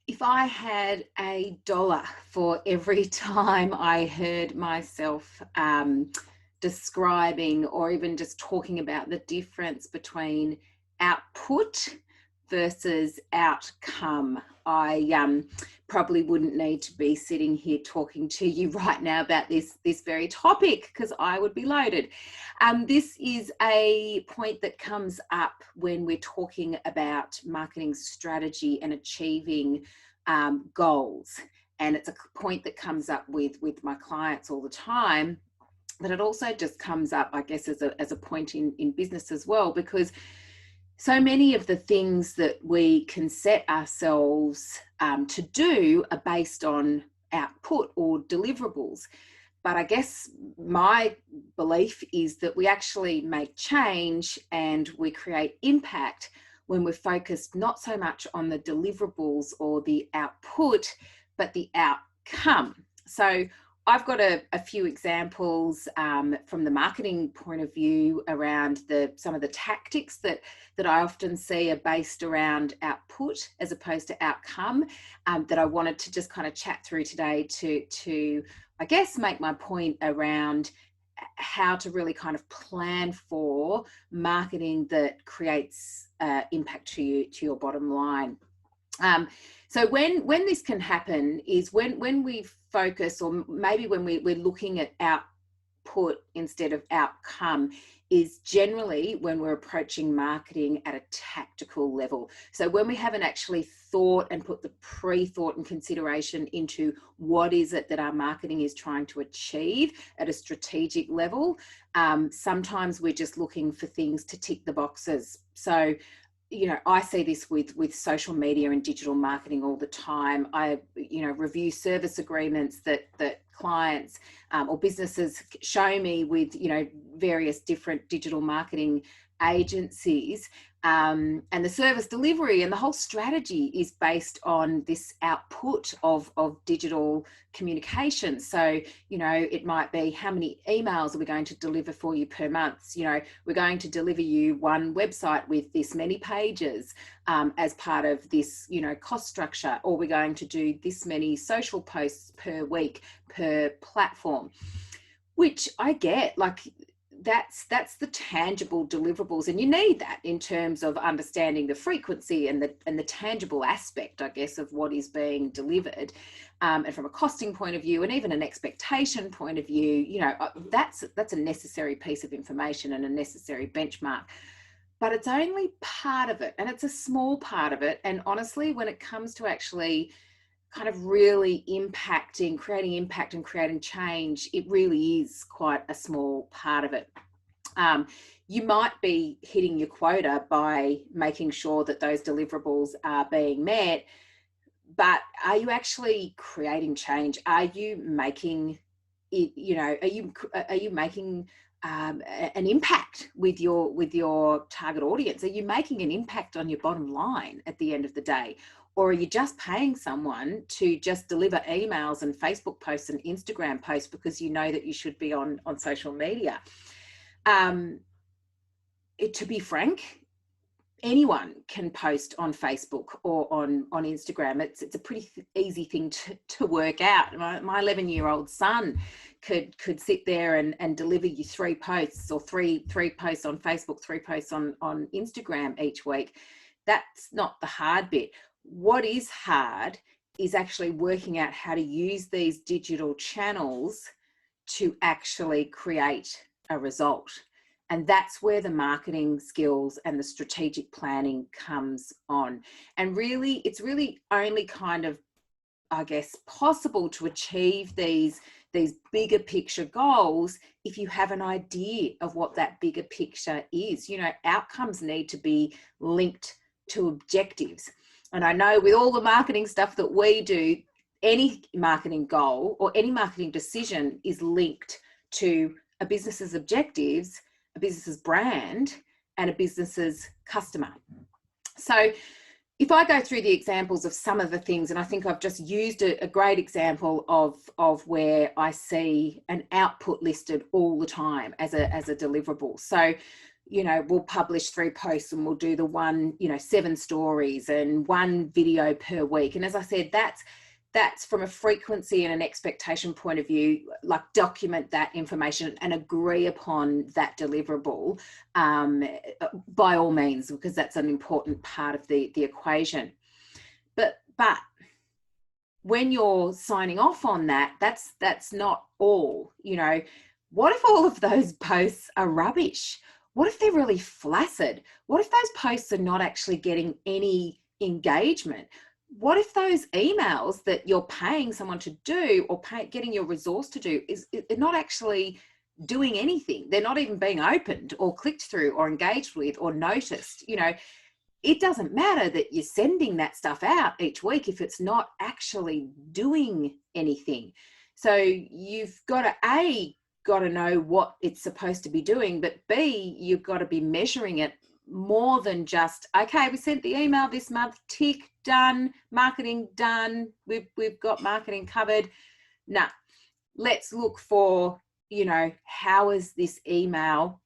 If I had $1 for every time I heard myself describing or even just talking about the difference between output versus outcome, I probably wouldn't need to be sitting here talking to you right now about this very topic, because I would be loaded. This is a point that comes up when we're talking about marketing strategy and achieving goals. And it's a point that comes up with my clients all the time. But it also just comes up, I guess, as a point in business as well, because so many of the things that we can set ourselves to do are based on output or deliverables. But I guess my belief is that we actually make change and we create impact when we're focused not so much on the deliverables or the output, but the outcome. So I've got a few examples from the marketing point of view around some of the tactics that I often see are based around output as opposed to outcome, that I wanted to just kind of chat through today to I guess make my point around how to really kind of plan for marketing that creates impact to your bottom line. So when this can happen is when we focus, or maybe when we're looking at output instead of outcome, is generally when we're approaching marketing at a tactical level. So when we haven't actually thought and put the pre-thought and consideration into what is it that our marketing is trying to achieve at a strategic level, sometimes we're just looking for things to tick the boxes. So I see this with social media and digital marketing all the time. I, review service agreements that clients or businesses show me with, various different digital marketing agencies, and the service delivery and the whole strategy is based on this output of digital communication. So, it might be, how many emails are we going to deliver for you per month? We're going to deliver you one website with this many pages as part of this, cost structure, or we're going to do this many social posts per week per platform, which I get, like, that's the tangible deliverables, and you need that in terms of understanding the frequency and the tangible aspect, I guess, of what is being delivered, and from a costing point of view and even an expectation point of view, that's a necessary piece of information and a necessary benchmark. But it's only part of it, and it's a small part of it. And honestly, when it comes to actually kind of really creating impact and creating change, it really is quite a small part of it. You might be hitting your quota by making sure that those deliverables are being met, but are you actually creating change? Are you making it, are you making an impact with your target audience? Are you making an impact on your bottom line at the end of the day? Or are you just paying someone to just deliver emails and Facebook posts and Instagram posts because you know that you should be on social media? To be frank, anyone can post on Facebook or on Instagram. It's a pretty easy thing to work out. My 11-year-old son could sit there and deliver you 3 posts, or three posts on Facebook, 3 posts on Instagram each week. That's not the hard bit. What is hard is actually working out how to use these digital channels to actually create a result. And that's where the marketing skills and the strategic planning comes on. And really, it's really only kind of, I guess, possible to achieve these bigger picture goals if you have an idea of what that bigger picture is. Outcomes need to be linked to objectives. And I know with all the marketing stuff that we do, any marketing goal or any marketing decision is linked to a business's objectives, a business's brand, and a business's customer. So if I go through the examples of some of the things, and I think I've just used a great example of where I see an output listed all the time as a deliverable. So, you know, we'll publish 3 posts and we'll do the one, you know, 7 stories and 1 video per week. And as I said, that's from a frequency and an expectation point of view, like document that information and agree upon that deliverable by all means, because that's an important part of the equation. But when you're signing off on that, that's not all. You know, what if all of those posts are rubbish? What if they're really flaccid? What if those posts are not actually getting any engagement? What if those emails that you're paying someone to do or getting your resource to do is not actually doing anything? They're not even being opened or clicked through or engaged with or noticed. You know, it doesn't matter that you're sending that stuff out each week if it's not actually doing anything. So you've got to know what it's supposed to be doing, but B, you've got to be measuring it more than just, okay, we sent the email this month, tick, done, marketing done, we've got marketing covered. Nah, let's look for, you know, how is this email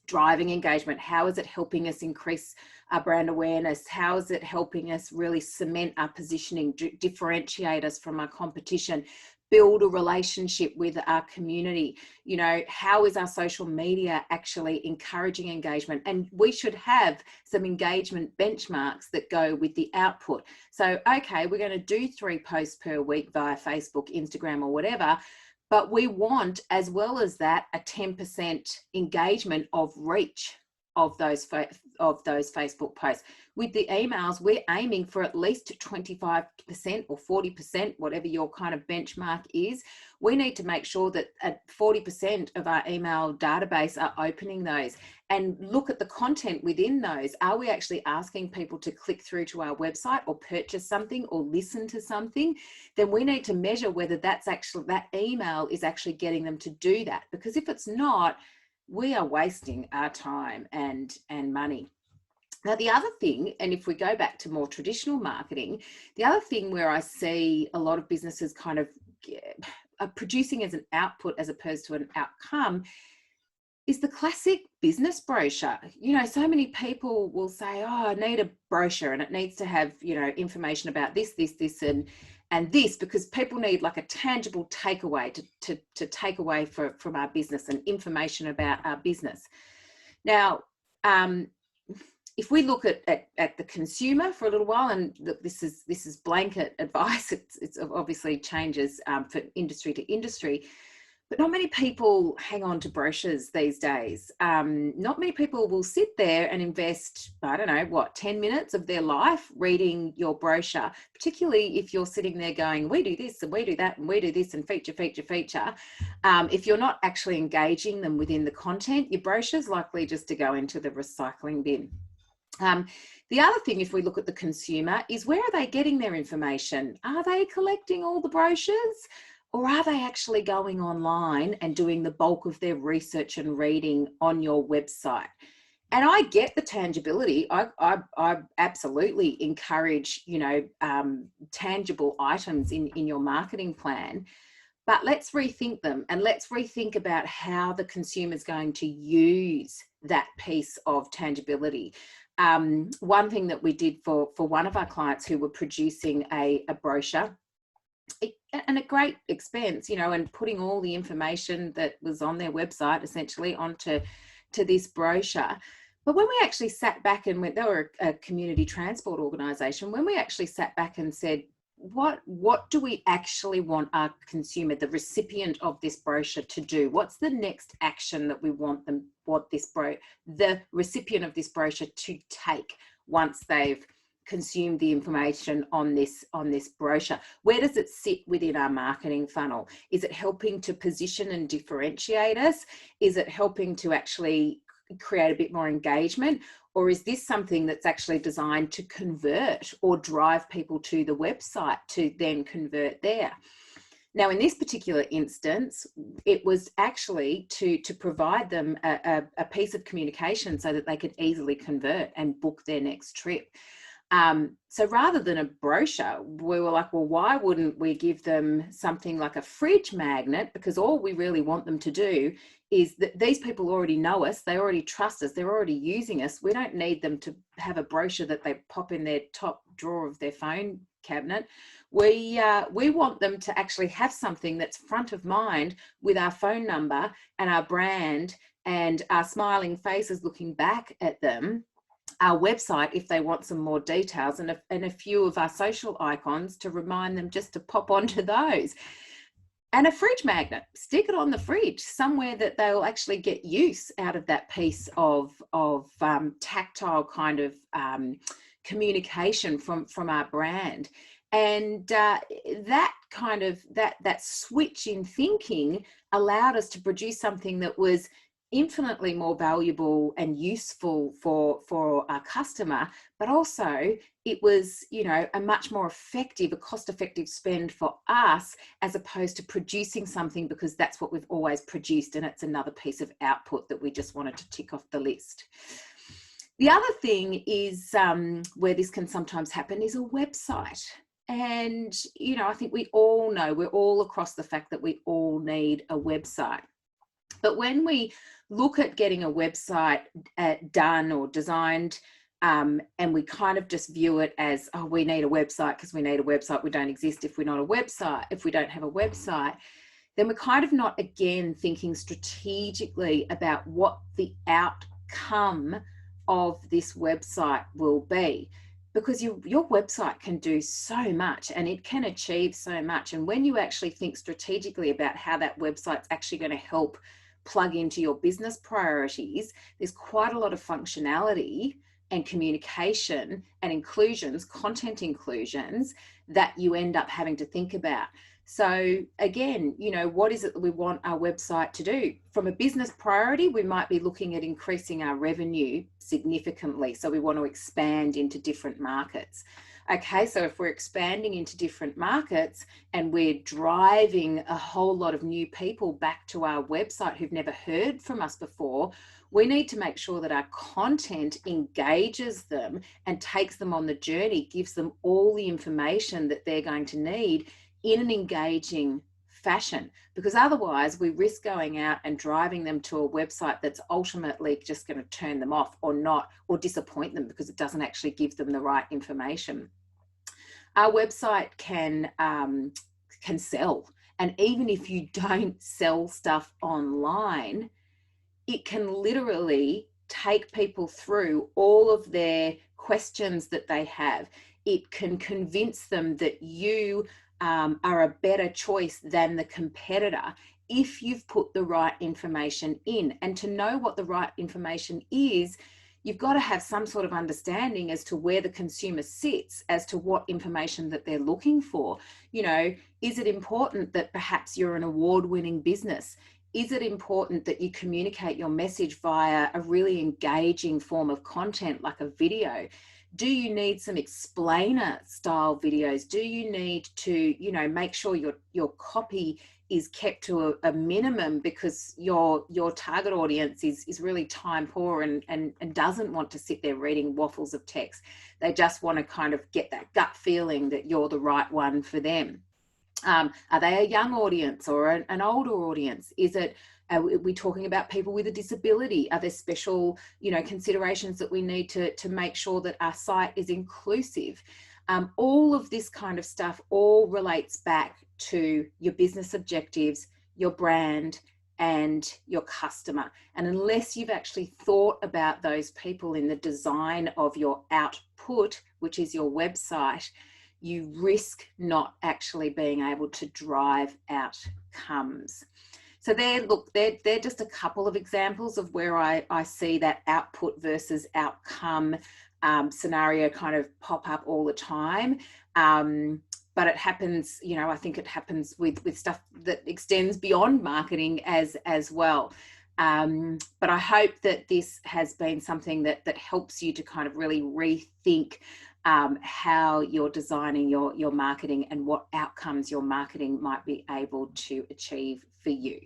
driving engagement? How is it helping us increase our brand awareness? How is it helping us really cement our positioning, differentiate us from our competition, build a relationship with our community? You know, how is our social media actually encouraging engagement? And we should have some engagement benchmarks that go with the output. So, okay, we're going to do 3 posts per week via Facebook, Instagram, or whatever. But we want, as well as that, a 10% engagement of reach of those Facebook posts. With the emails, we're aiming for at least 25% or 40%, whatever your kind of benchmark is. We need to make sure that at 40% of our email database are opening those, and look at the content within those. Are we actually asking people to click through to our website or purchase something or listen to something? Then we need to measure whether that email is actually getting them to do that. Because if it's not, we are wasting our time and money. Now, the other thing, and if we go back to more traditional marketing, the other thing where I see a lot of businesses kind of are producing as an output as opposed to an outcome is the classic business brochure. You know, so many people will say, oh, I need a brochure and it needs to have, you know, information about this, and this, because people need like a tangible takeaway to take away from our business and information about our business. Now, if we look at the consumer for a little while, and look, this is blanket advice, it's obviously changes for industry to industry, but not many people hang on to brochures these days. Not many people will sit there and invest, I don't know, 10 minutes of their life reading your brochure, particularly if you're sitting there going, we do this and we do that and we do this and feature. If you're not actually engaging them within the content, your brochure's likely just to go into the recycling bin. The other thing, if we look at the consumer, is where are they getting their information? Are they collecting all the brochures? Or are they actually going online and doing the bulk of their research and reading on your website? And I get the tangibility. I absolutely encourage, you know, tangible items in your marketing plan. But let's rethink them, and let's rethink about how the consumer is going to use that piece of tangibility. One thing that we did for one of our clients who were producing a brochure, and at great expense, you know, and putting all the information that was on their website essentially onto this brochure. But when we actually sat back and went, they were a community transport organisation, when we actually sat back and said, what do we actually want our consumer, the recipient of this brochure, to do? What's the next action that we want the recipient of this brochure to take once they've consumed the information on this brochure? Where does it sit within our marketing funnel? Is it helping to position and differentiate us? Is it helping to actually create a bit more engagement? Or is this something that's actually designed to convert or drive people to the website to then convert there? Now, in this particular instance, it was actually to provide them a piece of communication so that they could easily convert and book their next trip. So rather than a brochure, we were like, well, why wouldn't we give them something like a fridge magnet? Because all we really want them to do is that these people already know us, they already trust us, they're already using us. We don't need them to have a brochure that they pop in their top drawer of their phone cabinet. We want them to actually have something that's front of mind with our phone number and our brand and our smiling faces looking back at them, our website if they want some more details, and a few of our social icons to remind them just to pop onto those. And a fridge magnet, stick it on the fridge somewhere that they'll actually get use out of that piece of tactile kind of communication from our brand. And that kind of that switch in thinking allowed us to produce something that was infinitely more valuable and useful for our customer, but also it was, you know, a much more effective, a cost-effective spend for us, as opposed to producing something because that's what we've always produced and it's another piece of output that we just wanted to tick off the list. The other thing is where this can sometimes happen is a website. And, you know, I think we all know, we're all across the fact that we all need a website. But when we look at getting a website done or designed, and we kind of just view it as, oh, we need a website because we need a website. We don't exist if we're not a website, if we don't have a website, then we're kind of not, again, thinking strategically about what the outcome of this website will be. Because your website can do so much and it can achieve so much. And when you actually think strategically about how that website's actually going to help plug into your business priorities, there's quite a lot of functionality and communication and inclusions, content inclusions, that you end up having to think about. So again, you know, what is it that we want our website to do? From a business priority, we might be looking at increasing our revenue significantly. So we want to expand into different markets. Okay, so if we're expanding into different markets and we're driving a whole lot of new people back to our website who've never heard from us before, we need to make sure that our content engages them and takes them on the journey, gives them all the information that they're going to need in an engaging fashion, because otherwise we risk going out and driving them to a website that's ultimately just going to turn them off or not, or disappoint them because it doesn't actually give them the right information. Our website can sell, and even if you don't sell stuff online, it can literally take people through all of their questions that they have. It can convince them that you are a better choice than the competitor if you've put the right information in. And to know what the right information is, you've got to have some sort of understanding as to where the consumer sits, as to what information that they're looking for. You know, is it important that perhaps you're an award-winning business? Is it important that you communicate your message via a really engaging form of content like a video? Do you need some explainer style videos? Do you need to, you know, make sure your copy is kept to a minimum because your target audience is really time poor and doesn't want to sit there reading waffles of text. They just want to kind of get that gut feeling that you're the right one for them. Are they a young audience or an older audience? Is it, are we talking about people with a disability? Are there special, you know, considerations that we need to make sure that our site is inclusive? All of this kind of stuff all relates back to your business objectives, your brand, and your customer. And unless you've actually thought about those people in the design of your output, which is your website, you risk not actually being able to drive outcomes. So they're just a couple of examples of where I see that output versus outcome scenario kind of pop up all the time. But it happens, you know, I think it happens with stuff that extends beyond marketing as well. But I hope that this has been something that helps you to kind of really rethink how you're designing your marketing and what outcomes your marketing might be able to achieve for you.